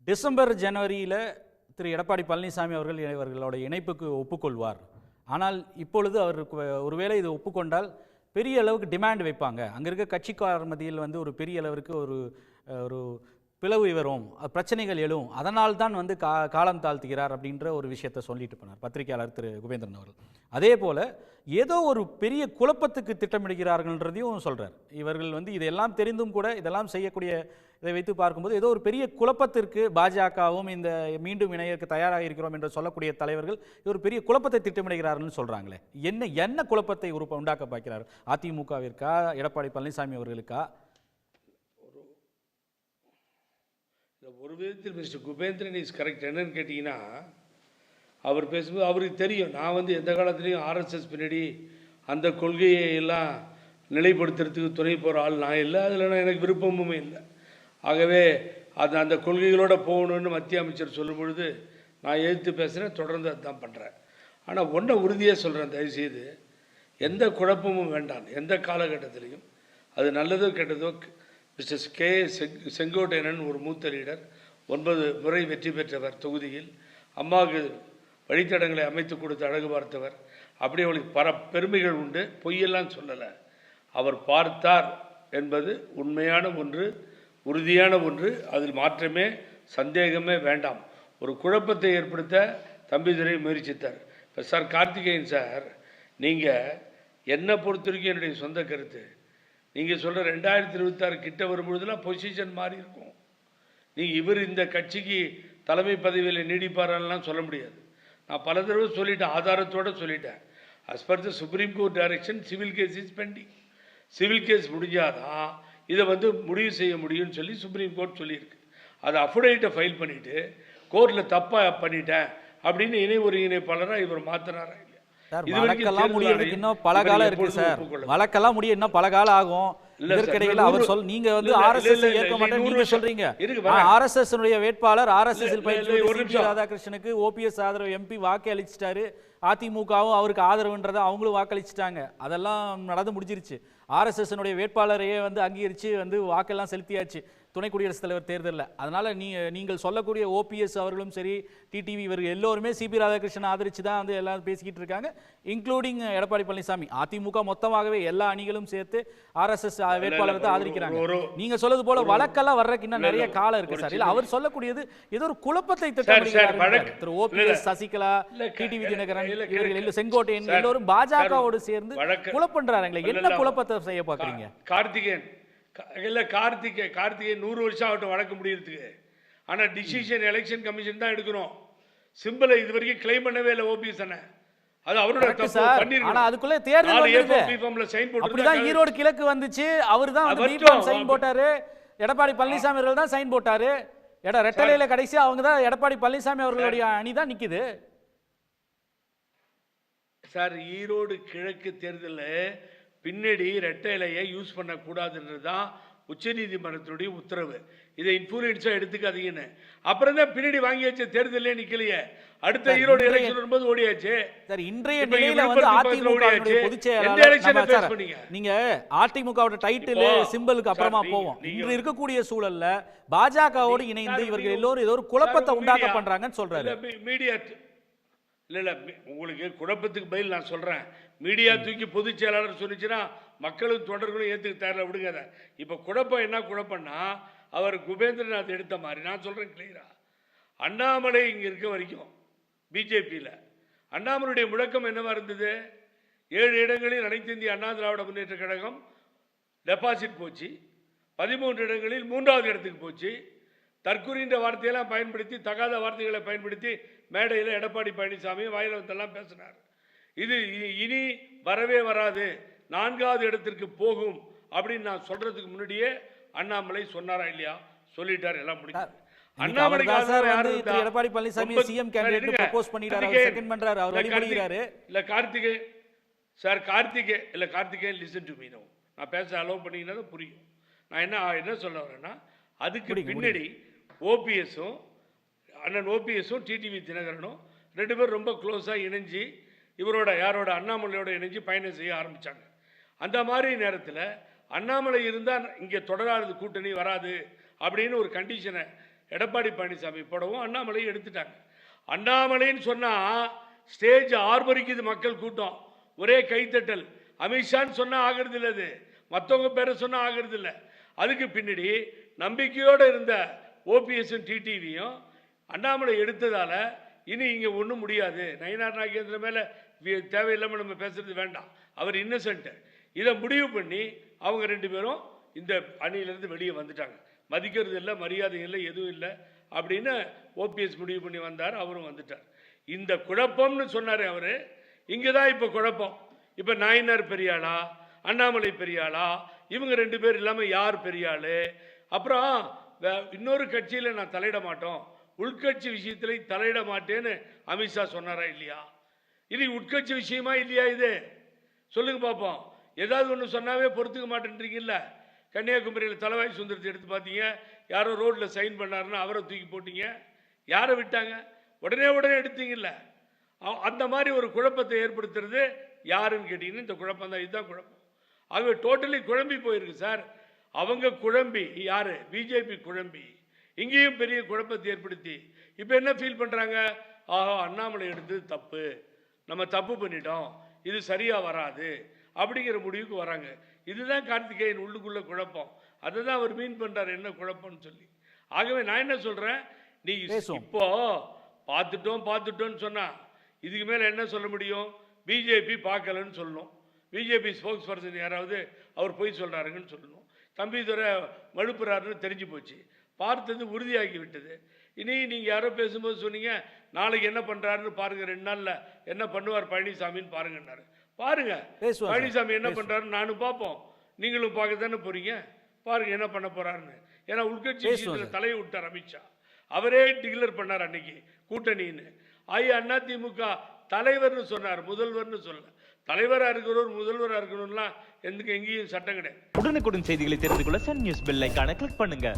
December ஜனவரியில் திரு எடப்பாடி பழனிசாமி அவர்கள் இவர்களோட இணைப்புக்கு ஒப்புக்கொள்வார். ஆனால் இப்பொழுது அவருக்கு ஒருவேளை இது ஒப்புக்கொண்டால் பெரிய அளவுக்கு டிமாண்ட் வைப்பாங்க. அங்கே இருக்க கட்சிக்காரர் மத்தியில் ஒரு பெரிய அளவிற்கு ஒரு பிளவு வரும், பிரச்சனைகள் எழும். அதனால் தான் காலம் தாழ்த்துகிறார் அப்படின்ற ஒரு விஷயத்தை சொல்லிட்டு போனார் பத்திரிகையாளர் திரு குபேந்திரன் அவர்கள். அதே போல் ஏதோ ஒரு பெரிய குழப்பத்துக்கு திட்டமிடுகிறார்கள்ன்றதையும் சொல்கிறார். இவர்கள் இதெல்லாம் தெரிந்தும் கூட இதெல்லாம் செய்யக்கூடிய இதை வைத்து பார்க்கும்போது ஏதோ ஒரு பெரிய குழப்பத்திற்கு பாஜகவும் இந்த மீண்டும் இணையற்கு தயாராக இருக்கிறோம் என்று சொல்லக்கூடிய தலைவர்கள் ஒரு பெரிய குழப்பத்தை திட்டமிடுகிறார்கள் சொல்கிறாங்களே. என்ன குழப்பத்தை உண்டாக்க பார்க்கிறார்? அதிமுகவிற்கா, எடப்பாடி பழனிசாமி அவர்களுக்கா? ஒரு விதத்தில் மிஸ்டர் குபேந்திரன் இஸ் கரெக்ட். என்னன்னு கேட்டிங்கன்னா, அவர் பேசும்போது அவருக்கு தெரியும் நான் எந்த காலத்துலேயும் ஆர்எஸ்எஸ் பின்னாடி அந்த கொள்கையை எல்லாம் நிலைப்படுத்துறதுக்கு துணை போகிற ஆள் நான் இல்லை. அதில் எனக்கு விருப்பமும் இல்லை. ஆகவே அந்த கொள்கைகளோடு போகணுன்னு மத்திய அமைச்சர் சொல்லும் பொழுது நான் எதிர்த்து பேசுகிறேன், தொடர்ந்து அதுதான் பண்ணுறேன். ஆனால் ஒன்றை உறுதியாக சொல்கிறேன், தயவுசெய்து எந்த குழப்பமும் வேண்டாம். எந்த காலகட்டத்திலையும் அது நல்லதோ கெட்டதோ மிஸ்டர் கே செங்கோட்டையனன் ஒரு மூத்த லீடர், 9 முறை வெற்றி பெற்றவர், தொகுதியில் அம்மாவுக்கு வழித்தடங்களை அமைத்து கொடுத்து அழகு பார்த்தவர். அப்படி அவளுக்கு பெருமைகள் உண்டு, பொய்யெல்லாம் சொல்லலை. அவர் பார்த்தார் என்பது உண்மையான ஒன்று, உறுதியான ஒன்று. அதில் மாற்றமே சந்தேகமே வேண்டாம். ஒரு குழப்பத்தை ஏற்படுத்த தம்பிதுரை முயற்சித்தார். இப்போ சார் கார்த்திகேயன் சார், நீங்கள் என்னை பொறுத்த வரைக்கும் என்னுடைய சொந்த கருத்து, நீங்கள் சொல்கிற 2026 கிட்ட வரும்பொழுதுலாம் பொசிஷன் மாறி இருக்கும். இவர் இந்த கட்சிக்கு தலைமை பதவியில் நீடிப்பாரெல்லாம் சொல்ல முடியாது. நான் பல தடவை சொல்லிட்டேன், ஆதாரத்தோடு சொல்லிட்டேன். As per the supreme court direction civil case is pending. Civil case முடிஞ்சாதான் இதை முடிவு செய்ய முடியும்னு சொல்லி சுப்ரீம் கோர்ட் சொல்லியிருக்கு. அதை அஃபிடவிட்டை ஃபைல் பண்ணிவிட்டு கோர்ட்டில் தப்பாக பண்ணிட்டேன் அப்படின்னு இணை ஒருங்கிணைப்பாளராக இவர் மாற்றினாரா? வழக்கெல்லாம் முடியறதுக்கு இன்னும் பல காலம் இருக்கு சார். வழக்கெல்லாம் முடிய இன்னும் பல காலம் ஆகும். இதற்கிடையில் அவர் நீங்க ஆர்எஸ்எஸ் ஏற்க மாட்டேன் நீங்க சொல்றீங்க. ஆர்எஸ்எஸ் வேட்பாளர் ஆர்எஸ்எஸ் பயிற்சி ராதாகிருஷ்ணனுக்கு ஓபிஎஸ் ஆதரவு எம்பி வாக்கு அளிச்சிட்டாரு. அதிமுகவும் அவருக்கு ஆதரவுன்றதை அவங்களும் வாக்களிச்சிட்டாங்க. அதெல்லாம் நடந்து முடிஞ்சிருச்சு. ஆர்எஸ்எஸ் வேட்பாளரையே அங்கீகரிச்சு வாக்கெல்லாம் செலுத்தியாச்சு துணை குடியரசுத் தலைவர் தேர்தலில். அதனால் நீங்கள் சொல்லக்கூடிய ஓபிஎஸ் அவர்களும் சரி, டிடிவி இவர்கள் எல்லோருமே சிபி ராதாகிருஷ்ணன் ஆதரிச்சு தான் எல்லாரும் பேசிக்கிட்டு இருக்காங்க, இன்க்ளூடிங் எடப்பாடி பழனிசாமி. அதிமுக மொத்தமாகவே எல்லா அணிகளும் சேர்த்து ஆர்எஸ்எஸ் வேட்பாளரை தான் ஆதரிக்கிறாங்க. நீங்க சொல்றது போல வழக்கெல்லாம் வர்றதுக்கு இன்னும் நிறைய காலம் இருக்கு சார். இல்ல அவர் சொல்லக்கூடியது ஏதோ ஒரு குழப்பத்தை திட்டமிடுகிறார். திரு ஓபிஎஸ், சசிகலா, டிடிவி தினகரன் இவர்கள் செங்கோட்டையன் எல்லோரும் பாஜகவோடு சேர்ந்து குழப்பன்றாங்களே. என்ன குழப்பத்தை செய்ய பாக்குறீங்க? கார்த்திகேயன் இல்லை, கார்த்திகை 100 வருஷம் ஆகட்டும் வழக்கு முடியறதுக்கு. ஆனால் டிசிஷன் எலெக்ஷன் கமிஷன் தான் எடுக்கணும். சிம்பிளை இது வரைக்கும் கிளைம் பண்ணவே இல்லை ஓபிஎஸ் அண்ணன். அது அவரோட தப்பு. ஆனா அதுக்குள்ள தேர்தல் சைன் போட்டு அப்படிதான் ஈரோடு கிழக்கு வந்துச்சு. அவர் தான் சைன் போட்டாரு. எடப்பாடி பழனிசாமி அவர்கள் தான் சைன் போட்டாரு. ரெட்டலையில கடைசியா அவங்க தான் எடப்பாடி பழனிசாமி அவர்களுடைய அணி தான் நிக்குது சார். ஈரோடு கிழக்கு தேர்தலில் பின்னாடி ரெட்டை இலையை யூஸ் பண்ணக்கூடாதுன்றது தான் உச்சநீதிமன்றத்தினுடைய உத்தரவு. இதை இன்ஃப்ளூயன்ஸாக எடுத்துக்காதீங்கன்னு. அப்புறம் தான் பின்னாடி வாங்கி வச்ச தேர்தலே நிக்கலையே. அடுத்த ஈரோடு எலெக்ஷன் வரும்போது ஓடியாச்சு. சார், இன்றைய நிலையில அதிமுக பொதுச் செயலாளர் நீங்க அதிமுகவோட டைட்டில் சிம்பலுக்கு அப்புறமா போவோம். இன்று இருக்கக்கூடிய சூழல்ல பாஜகவோடு இணைந்து இவர்கள் எல்லோரும் ஏதோ ஒரு குழப்பத்தை உண்டாக்க பண்றாங்கன்னு சொல்றாரு. மீடியா இல்லை உங்களுக்கு குழப்பத்துக்கு பதில் நான் சொல்கிறேன். மீடியா தூக்கி பொதுச் செயலாளர் சொல்லிச்சுன்னா மக்களும் தொடர்களும் ஏற்றுக்க தேர்ல விடுங்க. அதை இப்போ குழப்பம் என்ன குழப்பம்னா, அவர் குபேந்திரநாத் எடுத்த மாதிரி நான் சொல்கிறேன் கிளியரா. அண்ணாமலை இங்கே இருக்க வரைக்கும் பிஜேபியில் அண்ணாமலையுடைய முழக்கம் என்னவா இருந்தது? 7 இடங்களில் அனைத்து இந்திய அண்ணா திராவிட முன்னேற்ற கழகம் டெபாசிட் போச்சு. 13 இடங்களில் 3வது இடத்துக்கு போச்சு. தற்கொலைன்ற வார்த்தையெல்லாம் பயன்படுத்தி, தகாத வார்த்தைகளை பயன்படுத்தி மேடையில் எடப்பாடி பழனிசாமி வாயில வந்தெல்லாம் பேசினார். இது இனி வரவே வராது, 4வது இடத்திற்கு போகும் அப்படின்னு நான் சொல்றதுக்கு முன்னாடியே அண்ணாமலை சொன்னாரா இல்லையா? சொல்லிட்டார், எல்லாம் முடிஞ்சது. Annamalai Edappadi Palaniswami CM candidate propose பண்ணிட்டாரு, செகண்ட் பண்றாரு, அவர் வழிபடுகிறாரு. இல்ல கார்த்திகே சார், கார்த்திகே இல்ல கார்த்திகே லிசன் டு மீ நோ. நான் பேச அலோவ் பண்ணீங்கன்னா புரியும். நான் என்ன சொல்ல வரேன்னா, அதுக்கு பின்னாடி ஓபிஎஸும் அண்ணன் ஓபிஎஸும் டிடிவி தினகரனும் 2 பேரும் ரொம்ப க்ளோஸாக இணைஞ்சு இவரோட யாரோட அண்ணாமலையோட இணைஞ்சு பயணம் செய்ய ஆரம்பித்தாங்க. அந்த மாதிரி நேரத்தில் அண்ணாமலை இருந்தால் இங்கே தொடராது கூட்டணி வராது அப்படின்னு ஒரு கண்டிஷனை எடப்பாடி பழனிசாமி போடவும் அண்ணாமலை எடுத்துட்டாங்க. அண்ணாமலைன்னு சொன்னால் ஸ்டேஜ் ஆர்ப்பரிக்குது மக்கள் கூட்டம், ஒரே கைத்தட்டல். அமித்ஷான்னு சொன்னால் ஆகிறது இல்லை, அது மற்றவங்க பேரை சொன்னால் ஆகிறது இல்லை. அதுக்கு பின்னாடி நம்பிக்கையோடு இருந்த ஓபிஎஸும் டிடிவியும் அண்ணாமலை எடுத்ததால் இனி இங்கே ஒன்றும் முடியாது. நயினார் நாகேந்திர மேலே தேவையில்லாமல் நம்ம பேசுறது வேண்டாம், அவர் இன்னசென்ட். இதை முடிவு பண்ணி அவங்க 2 பேரும் இந்த அணியிலேருந்து வெளியே வந்துட்டாங்க. மதிக்கிறது இல்லை, மரியாதை இல்லை, எதுவும் இல்லை அப்படின்னு ஓபிஎஸ் முடிவு பண்ணி வந்தார், அவரும் வந்துட்டார். இந்த குழப்பம்னு சொன்னார் அவர். இங்கே தான் இப்போ குழப்பம். இப்போ நாயனார் பெரியாளா, அண்ணாமலை பெரியாளா, இவங்க 2 பேர் இல்லாமல் யார் பெரியாள்? அப்புறம் இன்னொரு கட்சியில் நான் தலையிட மாட்டோம், உள்கட்சி விஷயத்தில் தலையிட மாட்டேன்னு அமித்ஷா சொன்னாரா இல்லையா? இது உட்கட்சி விஷயமா இல்லையா? இது சொல்லுங்க பார்ப்போம். ஏதாவது ஒன்று சொன்னாவே பொறுத்துக்க மாட்டேன்றீங்கல்ல. கன்னியாகுமரியில் தலைவாய் சுந்தரத்தை எடுத்து பார்த்தீங்க, யாரோ ரோட்டில் சைன் பண்ணாருன்னு அவரை தூக்கி போட்டீங்க. யாரை விட்டாங்க? உடனே எடுத்தீங்கல்ல. அந்த மாதிரி ஒரு குழப்பத்தை ஏற்படுத்துறது யாருன்னு கேட்டீங்கன்னா இந்த குழப்பம் தான். இதுதான் குழப்பம். ஆகவே டோட்டலி குழம்பி போயிருக்கு சார். அவங்க குழம்பி, யாரு? பிஜேபி குழம்பி இங்கேயும் பெரிய குழப்பத்தை ஏற்படுத்தி இப்போ என்ன ஃபீல் பண்ணுறாங்க? ஆஹா, அண்ணாமலை எடுத்தது தப்பு, நம்ம தப்பு பண்ணிட்டோம், இது சரியாக வராது அப்படிங்கிற முடிவுக்கு வராங்க. இதுதான் கார்த்திகேயன் உள்ளுக்குள்ள குழப்பம். அதை தான் அவர் மீன் பண்ணுறாரு, என்ன குழப்பம்னு சொல்லி. ஆகவே நான் என்ன சொல்கிறேன், நீ இப்போ பார்த்துட்டோன்னு சொன்னால் இதுக்கு மேலே என்ன சொல்ல முடியும்? பிஜேபி பார்க்கலன்னு சொல்லணும். பிஜேபி ஸ்போக்ஸ் பர்சன் யாராவது அவர் போய் சொல்கிறாருங்கன்னு சொல்லணும். தம்பிதுரை மழுப்புறாருன்னு தெரிஞ்சு போச்சு, பார்த்தது உறுதியாகி விட்டது. இனி நீங்கள் யாரோ பேசும்போது சொன்னீங்க நாளைக்கு என்ன பண்ணுறாருன்னு பாருங்கள், 2 நாளில் என்ன பண்ணுவார் பழனிசாமின்னு பாருங்கன்னாரு. பாருங்க பழனிசாமி என்ன பண்ணுறாருன்னு நானும் பார்ப்போம், நீங்களும் பார்க்க தானே போகிறீங்க. பாருங்க என்ன பண்ண போகிறாருன்னு. ஏன்னா உள்கட்சி விஷயத்தில் தலையை விட்டார் அமித்ஷா. அவரே டிக்ளேர் பண்ணார் அன்னைக்கு கூட்டணின்னு. அதிமுக தலைவர்னு சொன்னார், முதல்வர்னு சொல்ல. தலைவராக இருக்கிறவர் முதல்வராக இருக்கணும்லாம் எங்கேயும் சட்டம் கிடையாது. உடனுக்குடன் செய்திகளை தெரிந்து கொள்ள சன் நியூஸ் பெல் ஐகானை கிளிக் பண்ணுங்க.